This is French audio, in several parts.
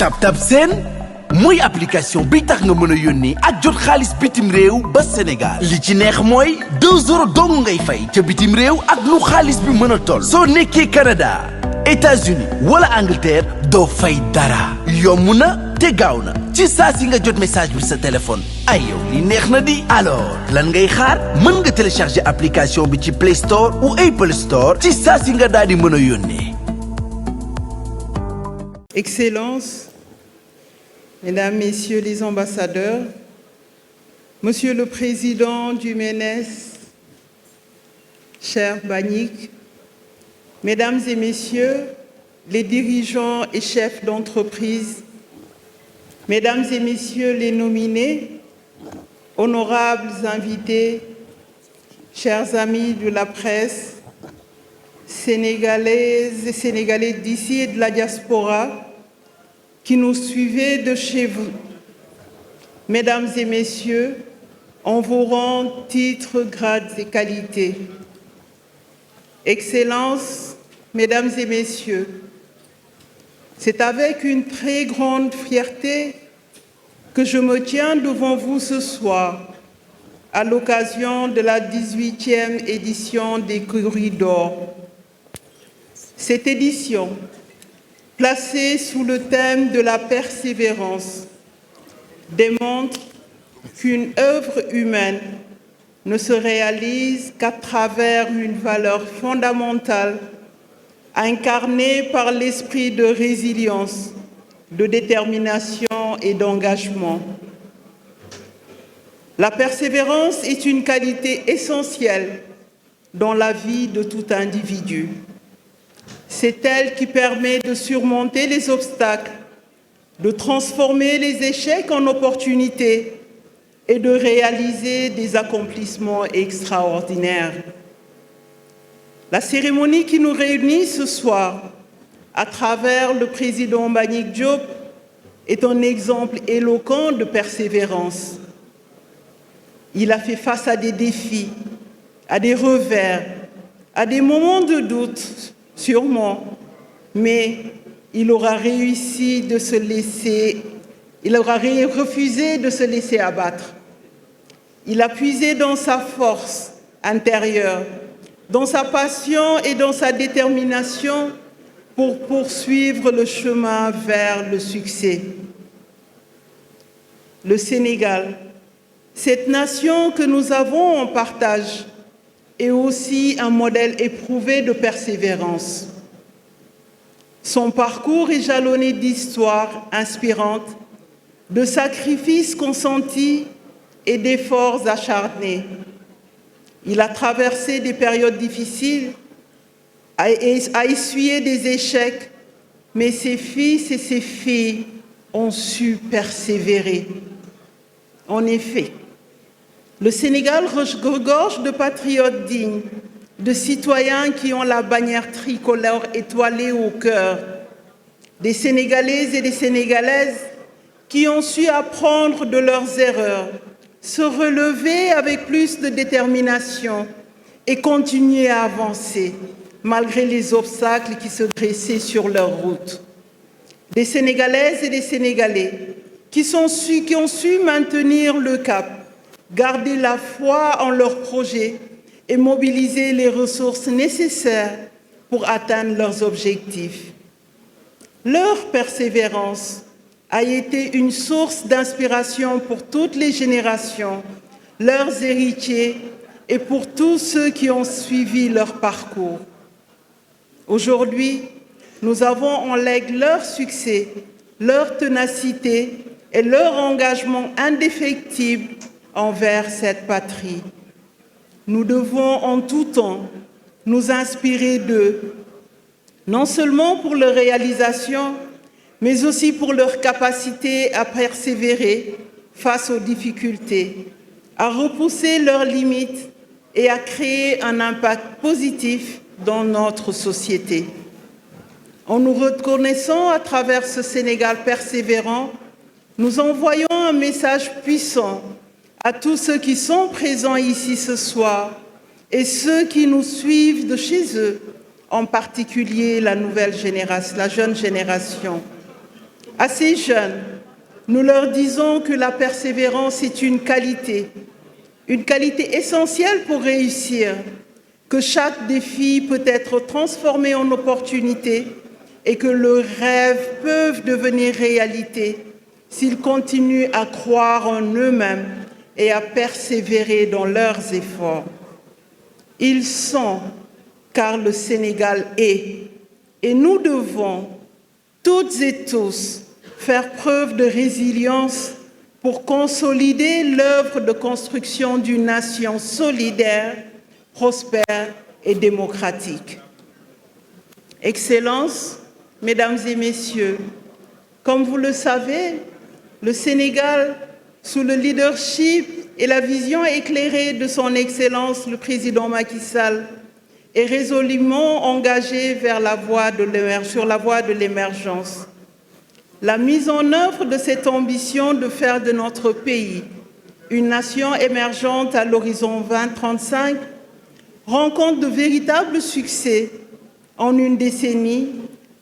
TapTap Send mooy application bi tax nga mën a yónnee ak jot xaalis bitim réew ba Sénégal li ci neex mooy 2 euros dong ngay fay ca bitim réew ak lu xaalis bi mën a toll soo nekkee Canada États-Unis wala Angleterre doo fay dara yomb na te gaaw na ci saa si nga jot message bi sa téléphone ay yow li neex na di alors lan ngay xaar mën nga télécharger application bi ci Play Store ou Apple Store ci saa si nga daal di mën a yónnee. Excellences, Mesdames, Messieurs les ambassadeurs, Monsieur le Président du MENES, cher Mbagnick, Mesdames et Messieurs les dirigeants et chefs d'entreprise, Mesdames et Messieurs les nominés, honorables invités, chers amis de la presse, Sénégalaises et Sénégalais d'ici et de la diaspora, qui nous suivez de chez vous. Mesdames et Messieurs, en vos rangs, titres, grades et qualités. Excellences, Mesdames et Messieurs, c'est avec une très grande fierté que je me tiens devant vous ce soir à l'occasion de la 18e édition des Corridors. Cette édition, placée sous le thème de la persévérance, démontre qu'une œuvre humaine ne se réalise qu'à travers une valeur fondamentale incarnée par l'esprit de résilience, de détermination et d'engagement. La persévérance est une qualité essentielle dans la vie de tout individu. C'est elle qui permet de surmonter les obstacles, de transformer les échecs en opportunités et de réaliser des accomplissements extraordinaires. La cérémonie qui nous réunit ce soir, à travers le président Mbagnick Diop, est un exemple éloquent de persévérance. Il a fait face à des défis, à des revers, à des moments de doute, sûrement, mais il aura refusé de se laisser abattre. Il a puisé dans sa force intérieure, dans sa passion et dans sa détermination pour poursuivre le chemin vers le succès. Le Sénégal, cette nation que nous avons en partage, est aussi un modèle éprouvé de persévérance. Son parcours est jalonné d'histoires inspirantes, de sacrifices consentis et d'efforts acharnés. Il a traversé des périodes difficiles, a essuyé des échecs, mais ses fils et ses filles ont su persévérer. En effet, le Sénégal regorge de patriotes dignes, de citoyens qui ont la bannière tricolore étoilée au cœur, des Sénégalaises et des Sénégalaises qui ont su apprendre de leurs erreurs, se relever avec plus de détermination et continuer à avancer malgré les obstacles qui se dressaient sur leur route. Des Sénégalaises et des Sénégalais qui ont su maintenir le cap, garder la foi en leurs projets et mobiliser les ressources nécessaires pour atteindre leurs objectifs. Leur persévérance a été une source d'inspiration pour toutes les générations, leurs héritiers et pour tous ceux qui ont suivi leur parcours. Aujourd'hui, nous avons en legs leur succès, leur ténacité et leur engagement indéfectible envers cette patrie. Nous devons en tout temps nous inspirer d'eux, non seulement pour leur réalisation, mais aussi pour leur capacité à persévérer face aux difficultés, à repousser leurs limites et à créer un impact positif dans notre société. En nous reconnaissant à travers ce Sénégal persévérant, nous envoyons un message puissant à tous ceux qui sont présents ici ce soir et ceux qui nous suivent de chez eux, en particulier la nouvelle génération, la jeune génération. À ces jeunes, nous leur disons que la persévérance est une qualité essentielle pour réussir, que chaque défi peut être transformé en opportunité et que leurs rêves peuvent devenir réalité s'ils continuent à croire en eux-mêmes et à persévérer dans leurs efforts. Ils sont, car le Sénégal est, et nous devons, toutes et tous, faire preuve de résilience pour consolider l'œuvre de construction d'une nation solidaire, prospère et démocratique. Excellences, Mesdames et Messieurs, comme vous le savez, le Sénégal, sous le leadership et la vision éclairée de son Excellence le Président Macky Sall, est résolument engagé sur la voie de l'émergence. La mise en œuvre de cette ambition de faire de notre pays une nation émergente à l'horizon 2035 rencontre de véritables succès en une décennie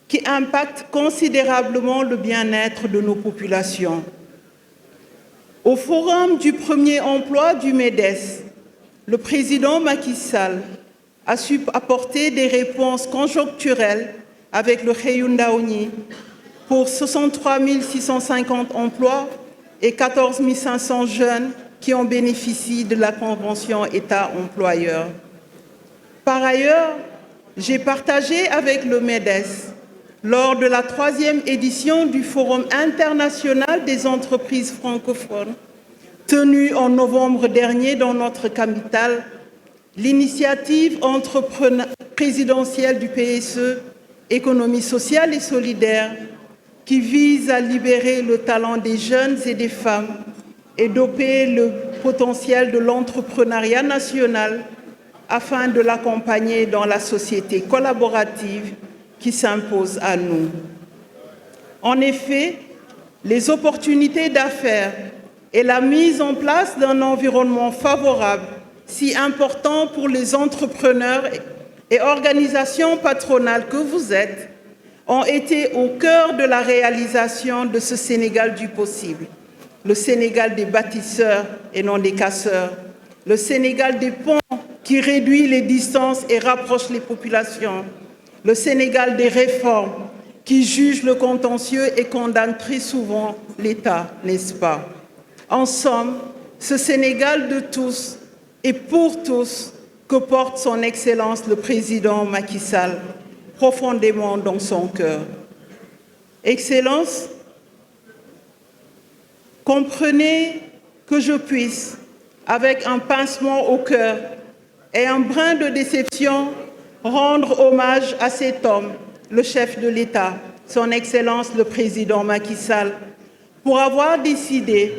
qui impacte considérablement le bien-être de nos populations. Au forum du premier emploi du MEDES, le président Macky Sall a su apporter des réponses conjoncturelles avec le Xëyu Ndaw ñi pour 63 650 emplois et 14 500 jeunes qui en bénéficient de la convention État-employeur. Par ailleurs, j'ai partagé avec le MEDES, lors de la 3e édition du Forum international des entreprises francophones, tenu en novembre dernier dans notre capitale, l'initiative présidentielle du PSE, Économie sociale et solidaire, qui vise à libérer le talent des jeunes et des femmes et doper le potentiel de l'entrepreneuriat national afin de l'accompagner dans la société collaborative qui s'impose à nous. En effet, les opportunités d'affaires et la mise en place d'un environnement favorable, si important pour les entrepreneurs et organisations patronales que vous êtes, ont été au cœur de la réalisation de ce Sénégal du possible, le Sénégal des bâtisseurs et non des casseurs, le Sénégal des ponts qui réduit les distances et rapproche les populations, le Sénégal des réformes qui juge le contentieux et condamne très souvent l'État, n'est-ce pas? En somme, ce Sénégal de tous et pour tous que porte son Excellence le Président Macky Sall, profondément dans son cœur. Excellence, comprenez que je puisse, avec un pincement au cœur et un brin de déception, rendre hommage à cet homme, le chef de l'État, son Excellence le Président Macky Sall, pour avoir décidé,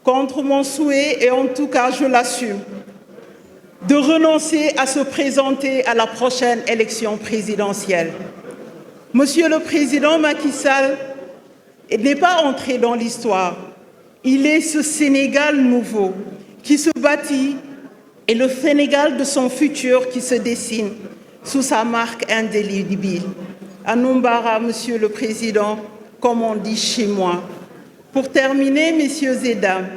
contre mon souhait, et en tout cas je l'assume, de renoncer à se présenter à la prochaine élection présidentielle. Monsieur le Président Macky Sall n'est pas entré dans l'histoire. Il est ce Sénégal nouveau qui se bâtit et le Sénégal de son futur qui se dessine sous sa marque indélébile. Anumbara, Monsieur le Président, comme on dit chez moi. Pour terminer, Messieurs et Dames,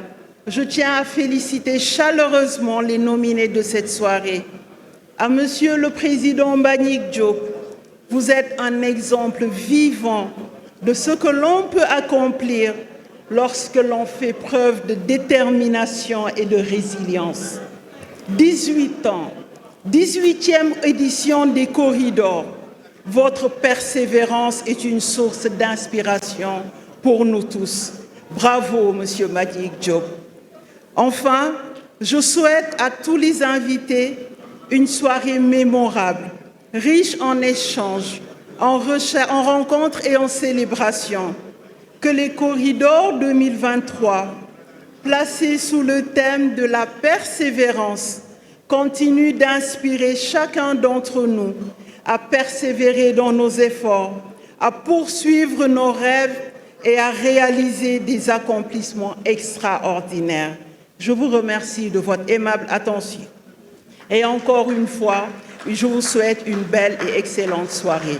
je tiens à féliciter chaleureusement les nominés de cette soirée. À Monsieur le Président Mbagnick Diop, vous êtes un exemple vivant de ce que l'on peut accomplir lorsque l'on fait preuve de détermination et de résilience. 18 ans, 18e édition des Corridors. Votre persévérance est une source d'inspiration pour nous tous. Bravo, Monsieur Mbagnick Diop. Enfin, je souhaite à tous les invités une soirée mémorable, riche en échanges, en rencontres et en célébrations. Que les Corridors 2023, placés sous le thème de la persévérance, continuent d'inspirer chacun d'entre nous à persévérer dans nos efforts, à poursuivre nos rêves et à réaliser des accomplissements extraordinaires. Je vous remercie de votre aimable attention. Et encore une fois, je vous souhaite une belle et excellente soirée.